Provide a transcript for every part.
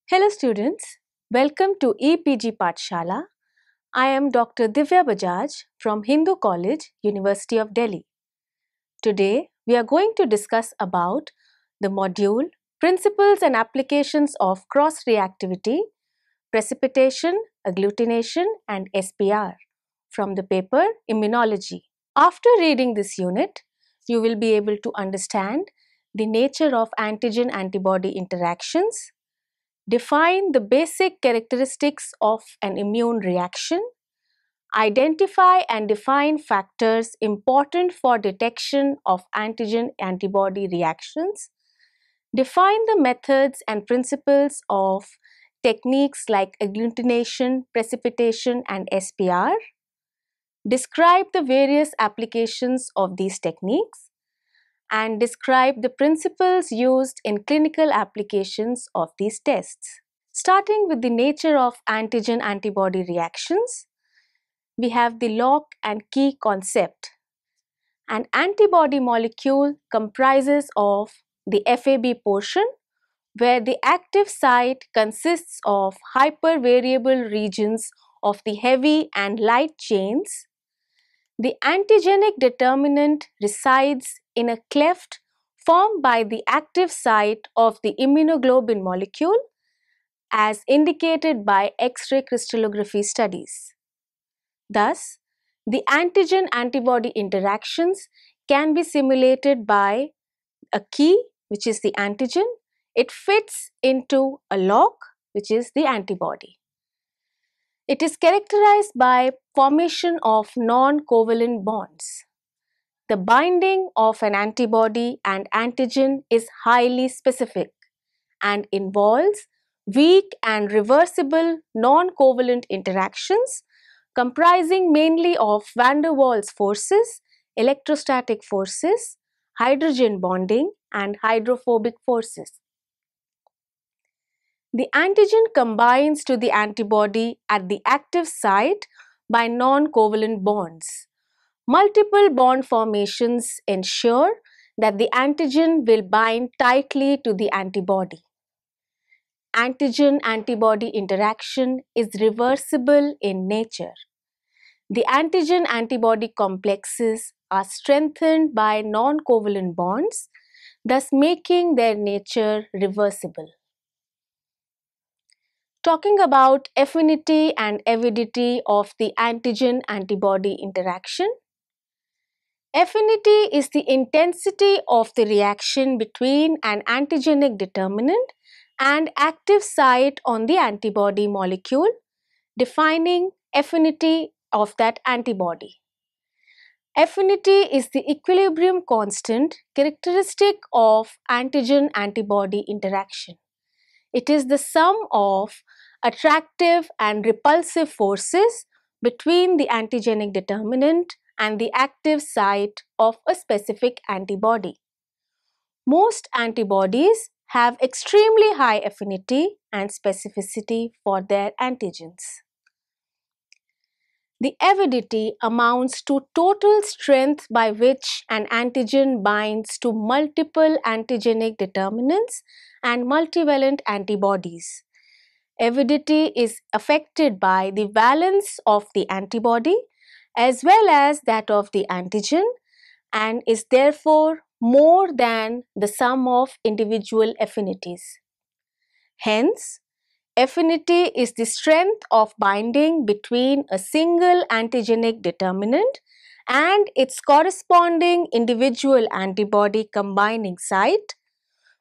Hello students, welcome to EPG Pathshala. I am Dr. Divya Bajaj from Hindu College, University of Delhi. Today we are going to discuss about the module Principles and Applications of Cross-Reactivity, Precipitation, Agglutination and SPR from the paper Immunology. After reading this unit, you will be able to understand the nature of antigen-antibody interactions, define the basic characteristics of an immune reaction, identify and define factors important for detection of antigen-antibody reactions, define the methods and principles of techniques like agglutination, precipitation and SPR, describe the various applications of these techniques, and describe the principles used in clinical applications of these tests. Starting with the nature of antigen-antibody reactions, we have the lock and key concept. An antibody molecule comprises of the Fab portion, where the active site consists of hypervariable regions of the heavy and light chains. The antigenic determinant resides in a cleft formed by the active site of the immunoglobulin molecule, as indicated by X-ray crystallography studies. Thus, the antigen-antibody interactions can be simulated by a key, which is the antigen. It fits into a lock, which is the antibody. It is characterized by formation of non-covalent bonds. The binding of an antibody and antigen is highly specific and involves weak and reversible non-covalent interactions comprising mainly of van der Waals forces, electrostatic forces, hydrogen bonding and hydrophobic forces. The antigen combines to the antibody at the active site by non-covalent bonds. Multiple bond formations ensure that the antigen will bind tightly to the antibody. Antigen-antibody interaction is reversible in nature. The antigen-antibody complexes are strengthened by non-covalent bonds, thus making their nature reversible. Talking about affinity and avidity of the antigen-antibody interaction. Affinity is the intensity of the reaction between an antigenic determinant and active site on the antibody molecule, defining affinity of that antibody. Affinity is the equilibrium constant characteristic of antigen-antibody interaction. It is the sum of attractive and repulsive forces between the antigenic determinant and the active site of a specific antibody. Most antibodies have extremely high affinity and specificity for their antigens. The avidity amounts to total strength by which an antigen binds to multiple antigenic determinants and multivalent antibodies. Avidity is affected by the valence of the antibody as well as that of the antigen and is therefore more than the sum of individual affinities. Hence, affinity is the strength of binding between a single antigenic determinant and its corresponding individual antibody combining site,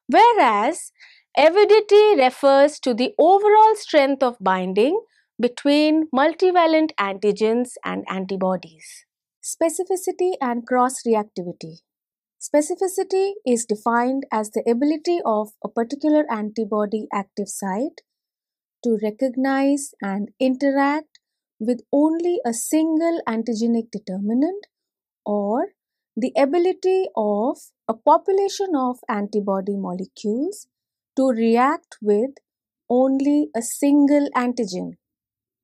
whereas avidity refers to the overall strength of binding between multivalent antigens and antibodies. Specificity and cross-reactivity. Specificity is defined as the ability of a particular antibody active site to recognize and interact with only a single antigenic determinant, or the ability of a population of antibody molecules to react with only a single antigen.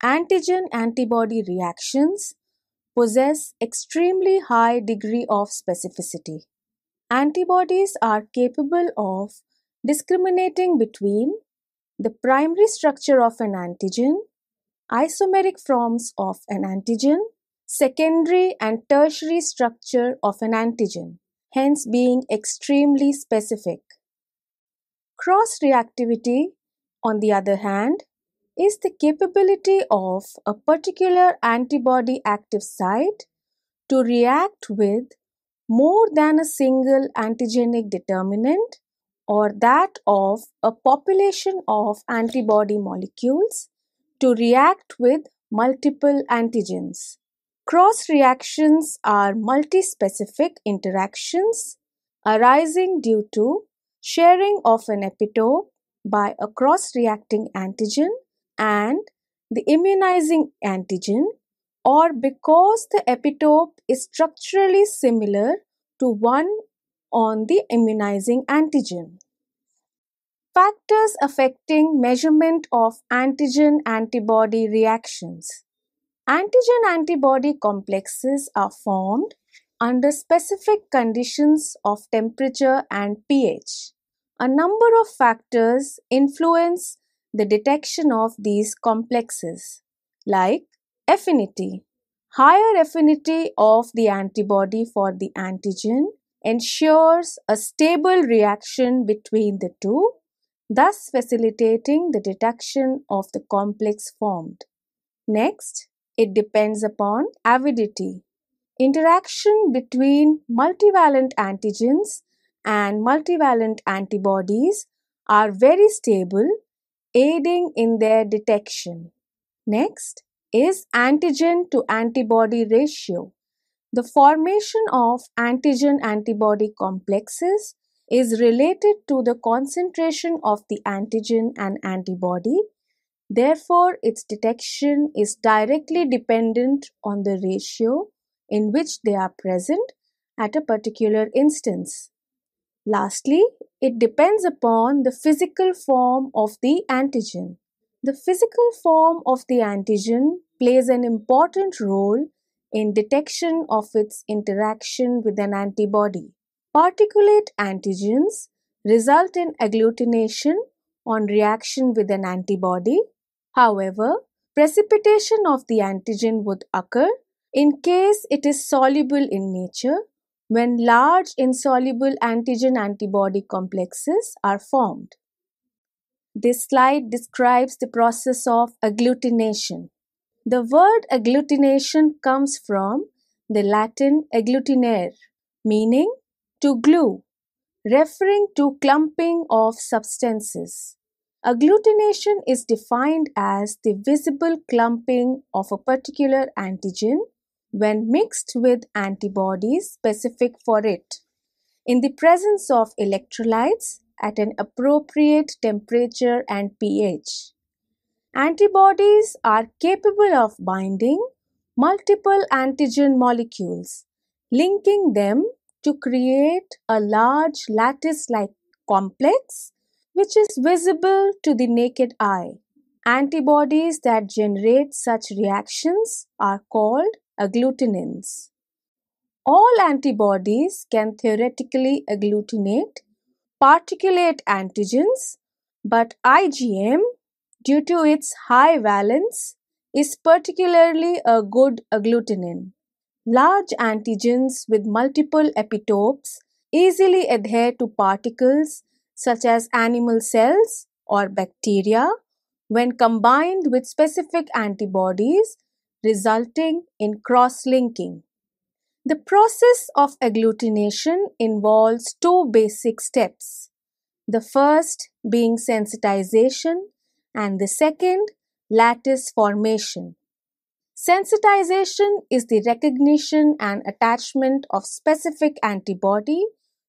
Antigen-antibody reactions possess extremely high degree of specificity. Antibodies are capable of discriminating between the primary structure of an antigen, isomeric forms of an antigen, secondary and tertiary structure of an antigen, hence being extremely specific. Cross-reactivity, on the other hand, is the capability of a particular antibody active site to react with more than a single antigenic determinant or that of a population of antibody molecules to react with multiple antigens. Cross reactions are multispecific interactions arising due to sharing of an epitope by a cross-reacting antigen and the immunizing antigen, or because the epitope is structurally similar to one on the immunizing antigen. Factors affecting measurement of antigen-antibody reactions. Antigen-antibody complexes are formed under specific conditions of temperature and pH. A number of factors influence the detection of these complexes, like affinity. Higher affinity of the antibody for the antigen ensures a stable reaction between the two, thus facilitating the detection of the complex formed. Next, it depends upon avidity. Interaction between multivalent antigens and multivalent antibodies are very stable, aiding in their detection. Next is antigen to antibody ratio. The formation of antigen-antibody complexes is related to the concentration of the antigen and antibody. Therefore, its detection is directly dependent on the ratio in which they are present at a particular instance. Lastly, it depends upon the physical form of the antigen. The physical form of the antigen plays an important role in detection of its interaction with an antibody. Particulate antigens result in agglutination on reaction with an antibody. However, precipitation of the antigen would occur in case it is soluble in nature when large insoluble antigen-antibody complexes are formed. This slide describes the process of agglutination. The word agglutination comes from the Latin agglutinare, meaning to glue, referring to clumping of substances. Agglutination is defined as the visible clumping of a particular antigen when mixed with antibodies specific for it, in the presence of electrolytes at an appropriate temperature and pH. Antibodies are capable of binding multiple antigen molecules, linking them to create a large lattice-like complex which is visible to the naked eye. Antibodies that generate such reactions are called agglutinins. All antibodies can theoretically agglutinate particulate antigens, but IgM, due to its high valence, is particularly a good agglutinin. Large antigens with multiple epitopes easily adhere to particles such as animal cells or bacteria when combined with specific antibodies, resulting in cross-linking. The process of agglutination involves two basic steps, the first being sensitization and the second lattice formation. Sensitization is the recognition and attachment of specific antibody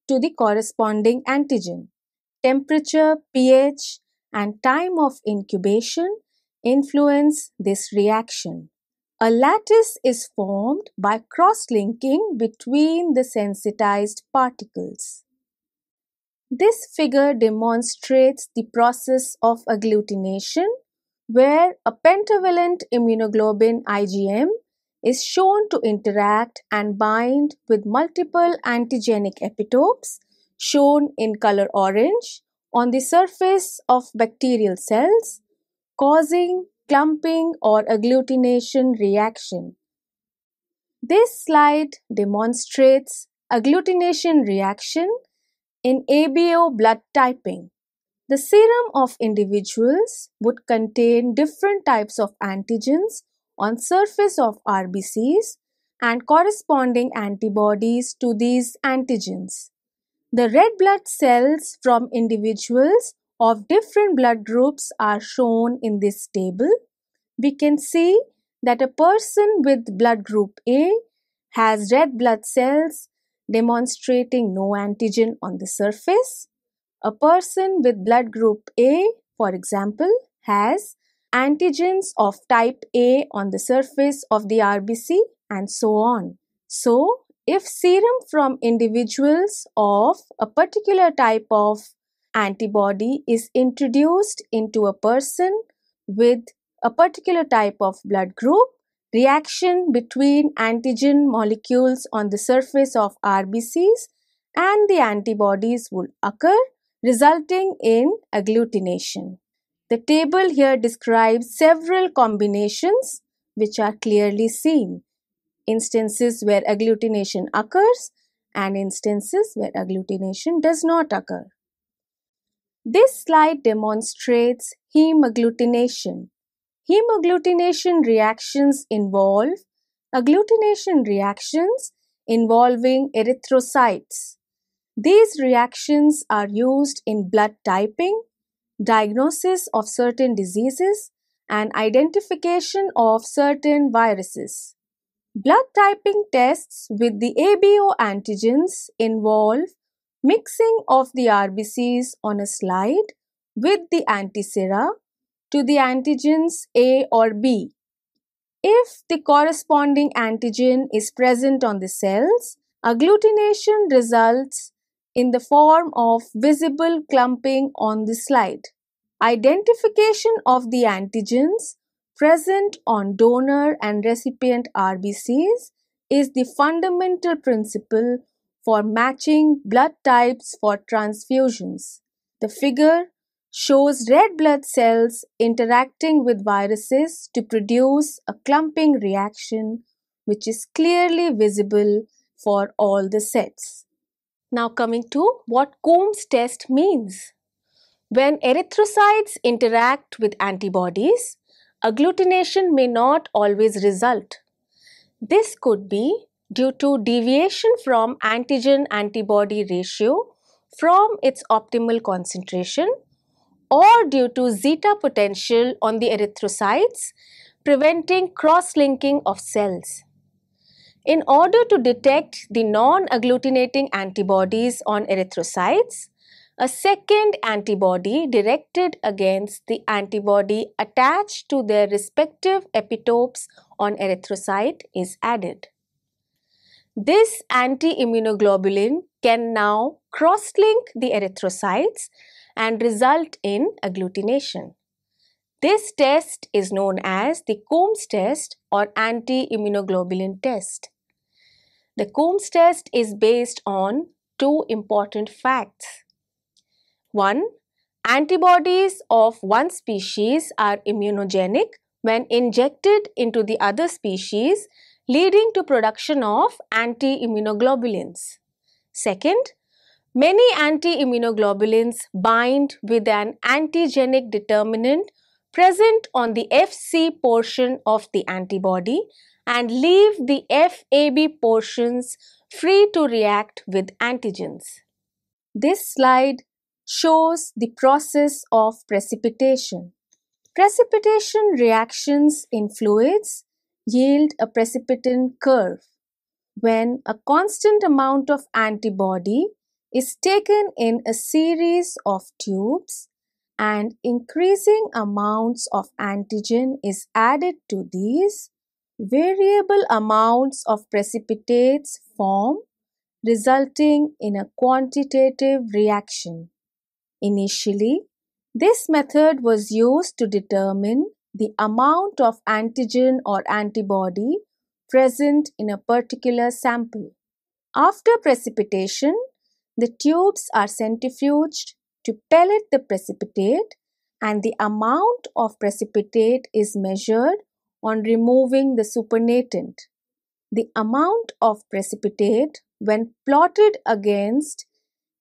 to the corresponding antigen. Temperature, pH, and time of incubation influence this reaction. A lattice is formed by cross-linking between the sensitized particles. This figure demonstrates the process of agglutination where a pentavalent immunoglobulin IgM is shown to interact and bind with multiple antigenic epitopes shown in color orange on the surface of bacterial cells, causing clumping or agglutination reaction. This slide demonstrates agglutination reaction in ABO blood typing. The serum of individuals would contain different types of antigens on surface of RBCs and corresponding antibodies to these antigens. The red blood cells from individuals of different blood groups are shown in this table. We can see that a person with blood group A has red blood cells demonstrating no antigen on the surface. A person with blood group A, for example, has antigens of type A on the surface of the RBC and so on. So, if serum from individuals of a particular type of antibody is introduced into a person with a particular type of blood group, reaction between antigen molecules on the surface of RBCs and the antibodies would occur, resulting in agglutination. The table here describes several combinations which are clearly seen. Instances where agglutination occurs and instances where agglutination does not occur. This slide demonstrates hemagglutination. Hemagglutination reactions involve agglutination reactions involving erythrocytes. These reactions are used in blood typing, diagnosis of certain diseases, and identification of certain viruses. Blood typing tests with the ABO antigens involve mixing of the RBCs on a slide with the antisera to the antigens A or B. If the corresponding antigen is present on the cells, agglutination results in the form of visible clumping on the slide. Identification of the antigens present on donor and recipient RBCs is the fundamental principle for matching blood types for transfusions. The figure shows red blood cells interacting with viruses to produce a clumping reaction which is clearly visible for all the sets. Now coming to what Coombs test means. When erythrocytes interact with antibodies, agglutination may not always result. This could be due to deviation from antigen-antibody ratio from its optimal concentration or due to zeta potential on the erythrocytes preventing cross-linking of cells. In order to detect the non-agglutinating antibodies on erythrocytes, a second antibody directed against the antibody attached to their respective epitopes on erythrocyte is added. This anti-immunoglobulin can now cross-link the erythrocytes and result in agglutination. This test is known as the Coombs test or anti-immunoglobulin test. The Coombs test is based on two important facts. 1. Antibodies of one species are immunogenic when injected into the other species, leading to production of anti-immunoglobulins. Second, many anti-immunoglobulins bind with an antigenic determinant present on the Fc portion of the antibody and leave the Fab portions free to react with antigens. This slide shows the process of precipitation. Precipitation reactions in fluids yield a precipitin curve. When a constant amount of antibody is taken in a series of tubes and increasing amounts of antigen is added to these, variable amounts of precipitates form, resulting in a quantitative reaction. Initially, this method was used to determine the amount of antigen or antibody present in a particular sample. After precipitation, the tubes are centrifuged to pellet the precipitate, and the amount of precipitate is measured on removing the supernatant. The amount of precipitate, when plotted against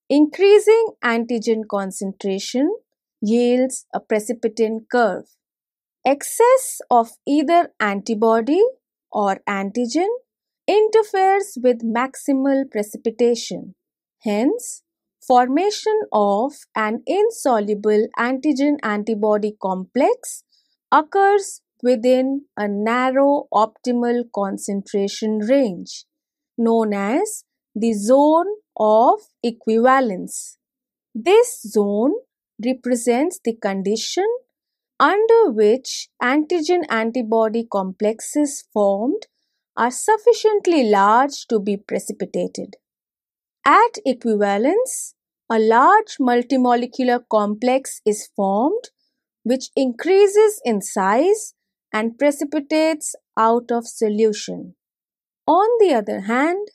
increasing antigen concentration, yields a precipitin curve. Excess of either antibody or antigen interferes with maximal precipitation. Hence, formation of an insoluble antigen-antibody complex occurs within a narrow optimal concentration range, known as the zone of equivalence. This zone represents the condition under which antigen-antibody complexes formed are sufficiently large to be precipitated. At equivalence, a large multimolecular complex is formed which increases in size and precipitates out of solution. On the other hand,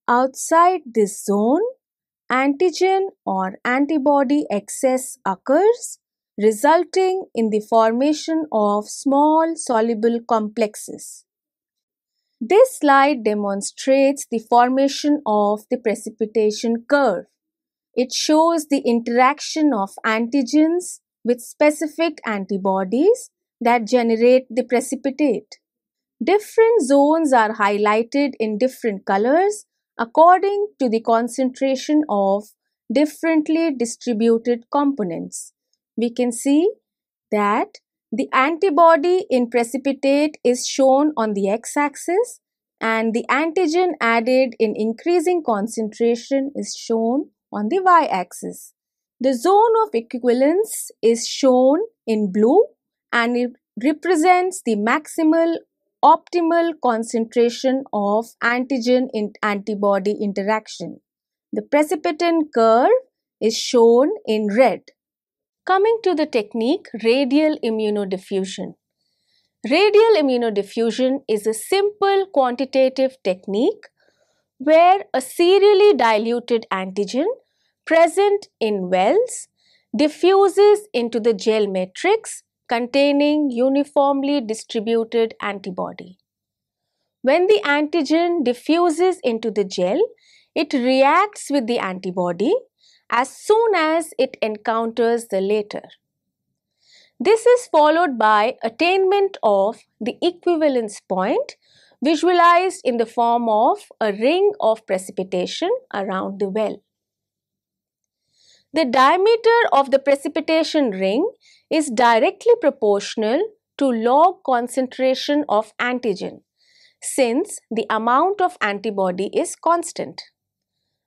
outside this zone, antigen or antibody excess occurs, resulting in the formation of small soluble complexes. This slide demonstrates the formation of the precipitation curve. It shows the interaction of antigens with specific antibodies that generate the precipitate. Different zones are highlighted in different colors according to the concentration of differently distributed components. We can see that the antibody in precipitate is shown on the x-axis and the antigen added in increasing concentration is shown on the y-axis. The zone of equivalence is shown in blue and it represents the maximal optimal concentration of antigen in antibody interaction. The precipitin curve is shown in red. Coming to the technique radial immunodiffusion. Radial immunodiffusion is a simple quantitative technique where a serially diluted antigen present in wells diffuses into the gel matrix containing uniformly distributed antibody. When the antigen diffuses into the gel, it reacts with the antibody as soon as it encounters the latter. This is followed by attainment of the equivalence point visualized in the form of a ring of precipitation around the well. The diameter of the precipitation ring is directly proportional to log concentration of antigen, since the amount of antibody is constant.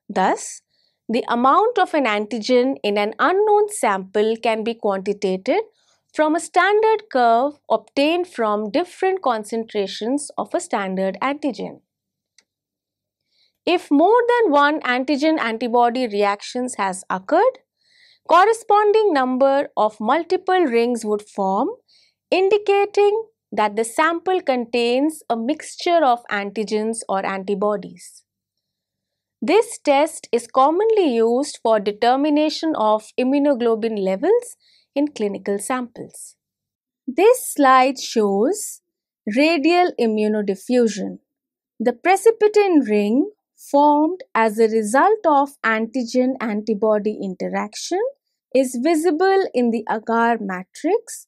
Thus, the amount of an antigen in an unknown sample can be quantitated from a standard curve obtained from different concentrations of a standard antigen. If more than one antigen-antibody reactions has occurred, corresponding number of multiple rings would form, indicating that the sample contains a mixture of antigens or antibodies. This test is commonly used for determination of immunoglobulin levels in clinical samples. This slide shows radial immunodiffusion. The precipitin ring formed as a result of antigen-antibody interaction is visible in the agar matrix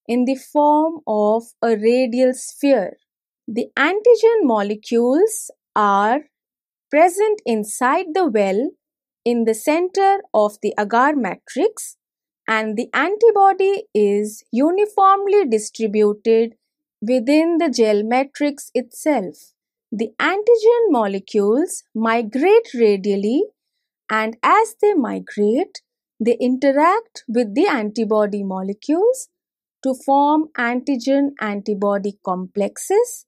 in the form of a radial sphere. The antigen molecules are present inside the well in the center of the agar matrix and the antibody is uniformly distributed within the gel matrix itself. The antigen molecules migrate radially and as they migrate, they interact with the antibody molecules to form antigen-antibody complexes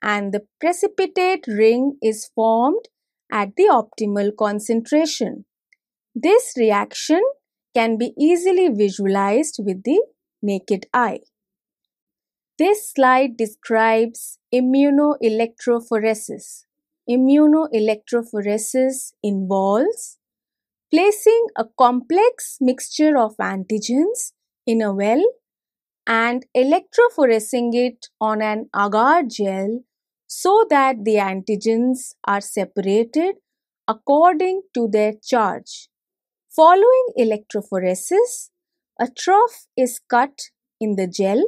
and the precipitate ring is formed at the optimal concentration. This reaction can be easily visualized with the naked eye. This slide describes immunoelectrophoresis. Immunoelectrophoresis involves Placing a complex mixture of antigens in a well and electrophoresing it on an agar gel so that the antigens are separated according to their charge. Following electrophoresis, a trough is cut in the gel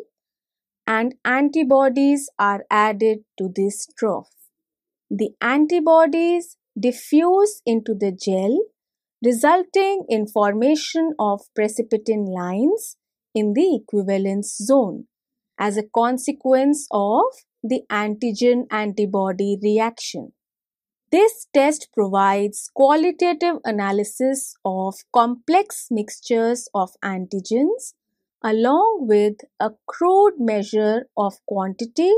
and antibodies are added to this trough. The antibodies diffuse into the gel, resulting in formation of precipitin lines in the equivalence zone as a consequence of the antigen-antibody reaction. This test provides qualitative analysis of complex mixtures of antigens along with a crude measure of quantity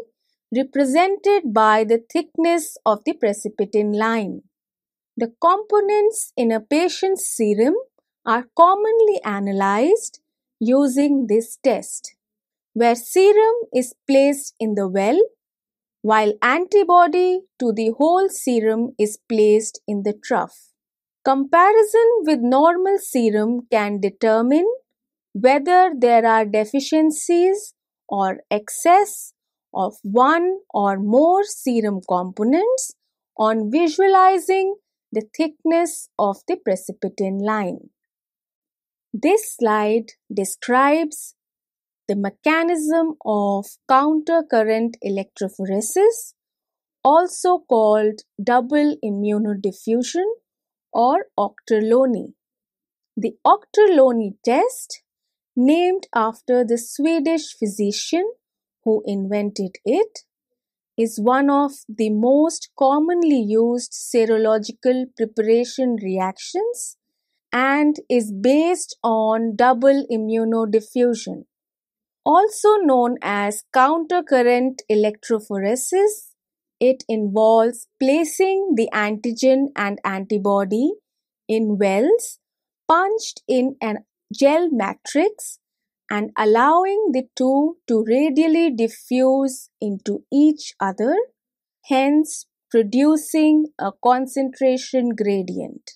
represented by the thickness of the precipitin line. The components in a patient's serum are commonly analyzed using this test, where serum is placed in the well while antibody to the whole serum is placed in the trough. Comparison with normal serum can determine whether there are deficiencies or excess of one or more serum components on visualizing the thickness of the precipitin line. This slide describes the mechanism of countercurrent electrophoresis, also called double immunodiffusion or Auchterlonie. The Auchterlonie test, named after the Swedish physician who invented it, is one of the most commonly used serological preparation reactions and is based on double immunodiffusion. Also known as countercurrent electrophoresis, it involves placing the antigen and antibody in wells punched in a gel matrix and allowing the two to radially diffuse into each other, hence producing a concentration gradient.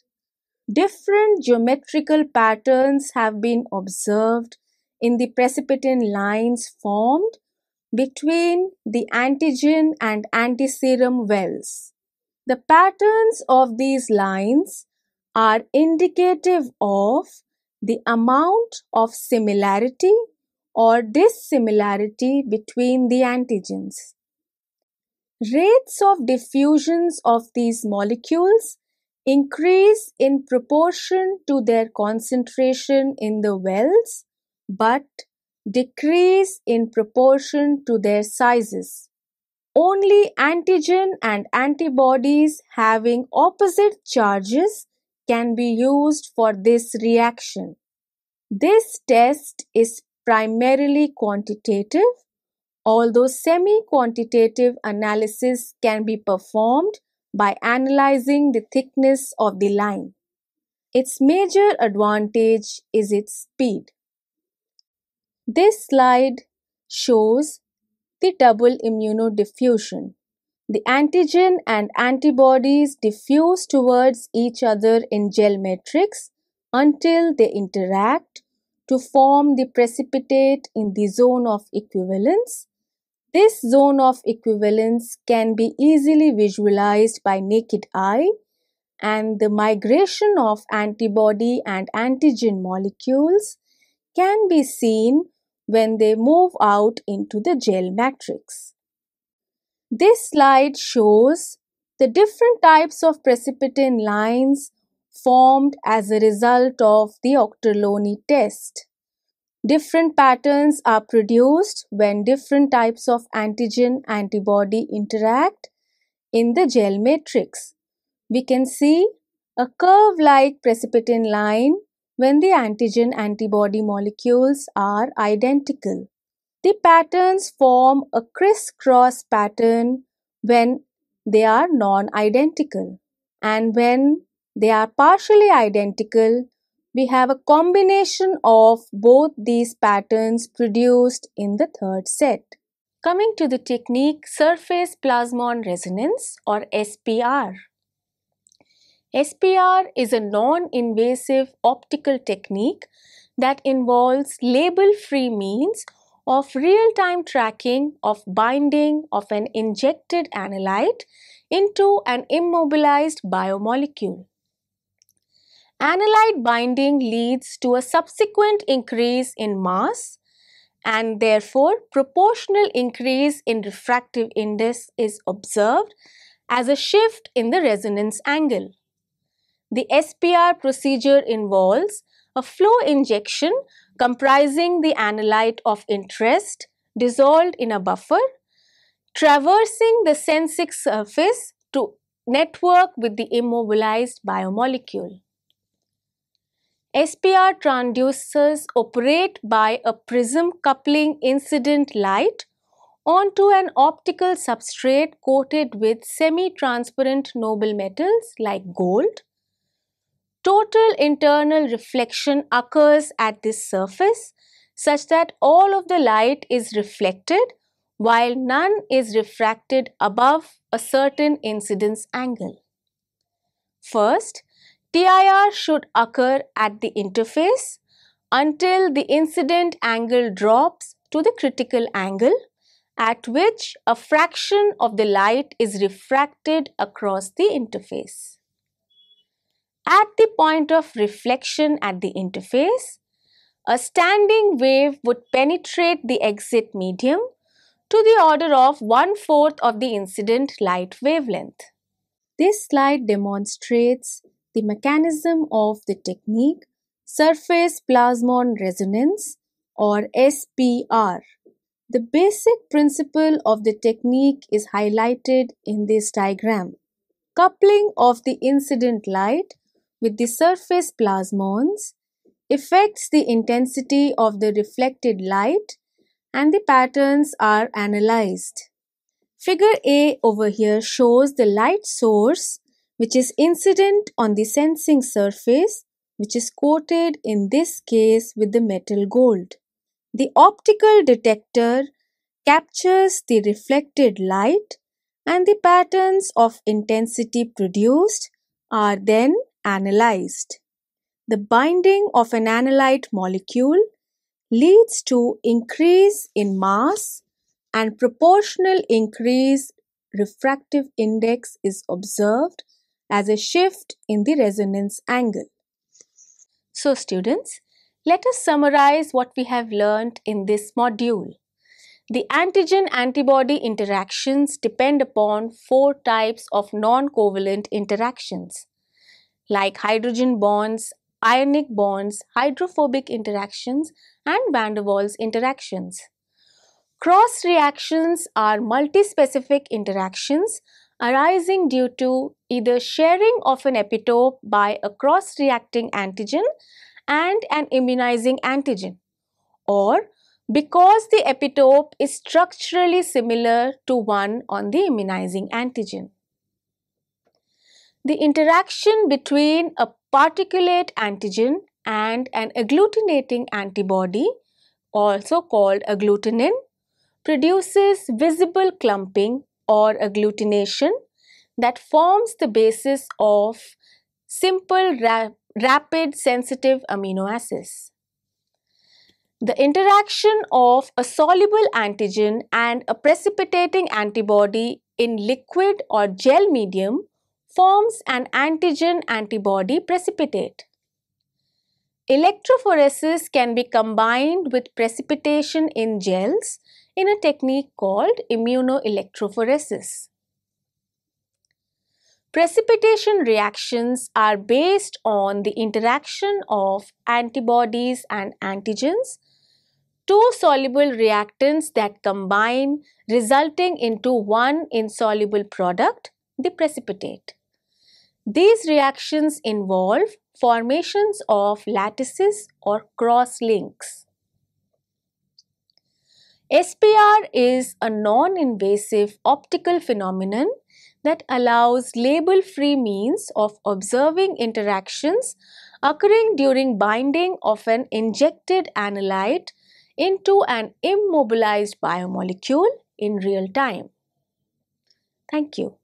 Different geometrical patterns have been observed in the precipitin lines formed between the antigen and antiserum wells. The patterns of these lines are indicative of the amount of similarity or dissimilarity between the antigens. Rates of diffusions of these molecules increase in proportion to their concentration in the wells but decrease in proportion to their sizes. Only antigen and antibodies having opposite charges can be used for this reaction. This test is primarily quantitative, although semi-quantitative analysis can be performed by analyzing the thickness of the line. Its major advantage is its speed. This slide shows the double immunodiffusion. The antigen and antibodies diffuse towards each other in gel matrix until they interact to form the precipitate in the zone of equivalence. This zone of equivalence can be easily visualized by naked eye, and the migration of antibody and antigen molecules can be seen when they move out into the gel matrix. This slide shows the different types of precipitin lines formed as a result of the Auchterlonie test. Different patterns are produced when different types of antigen-antibody interact in the gel matrix. We can see a curve-like precipitin line when the antigen-antibody molecules are identical. The patterns form a crisscross pattern when they are non-identical, and when they are partially identical, we have a combination of both these patterns produced in the third set. Coming to the technique surface plasmon resonance or SPR. SPR is a non-invasive optical technique that involves label-free means of real-time tracking of binding of an injected analyte into an immobilized biomolecule. Analyte binding leads to a subsequent increase in mass, and therefore proportional increase in refractive index is observed as a shift in the resonance angle. The SPR procedure involves a flow injection comprising the analyte of interest dissolved in a buffer, traversing the sensic surface to network with the immobilized biomolecule. SPR transducers operate by a prism coupling incident light onto an optical substrate coated with semi-transparent noble metals like gold. Total internal reflection occurs at this surface such that all of the light is reflected while none is refracted above a certain incidence angle. First, TIR should occur at the interface until the incident angle drops to the critical angle at which a fraction of the light is refracted across the interface. At the point of reflection at the interface, a standing wave would penetrate the exit medium to the order of 1/4 of the incident light wavelength. This slide demonstrates the mechanism of the technique surface plasmon resonance or SPR. The basic principle of the technique is highlighted in this diagram. Coupling of the incident light with the surface plasmons affects the intensity of the reflected light and the patterns are analyzed. Figure A over here shows the light source which is incident on the sensing surface which is coated in this case with the metal gold. The optical detector captures the reflected light and the patterns of intensity produced are then analyzed. The binding of an analyte molecule leads to increase in mass and proportional increase refractive index is observed as a shift in the resonance angle. So students, let us summarize what we have learned in this module. The antigen-antibody interactions depend upon 4 types of non-covalent interactions like hydrogen bonds, ionic bonds, hydrophobic interactions and van der Waals interactions. Cross reactions are multispecific interactions arising due to either sharing of an epitope by a cross-reacting antigen and an immunizing antigen, or because the epitope is structurally similar to one on the immunizing antigen. The interaction between a particulate antigen and an agglutinating antibody, also called agglutinin, produces visible clumping or agglutination that forms the basis of simple rapid sensitive amino acids. The interaction of a soluble antigen and a precipitating antibody in liquid or gel medium forms an antigen-antibody precipitate. Electrophoresis can be combined with precipitation in gels in a technique called immunoelectrophoresis. Precipitation reactions are based on the interaction of antibodies and antigens, 2 soluble reactants that combine resulting into one insoluble product, the precipitate. These reactions involve formations of lattices or cross links. SPR is a non-invasive optical phenomenon that allows label-free means of observing interactions occurring during binding of an injected analyte into an immobilized biomolecule in real time. Thank you.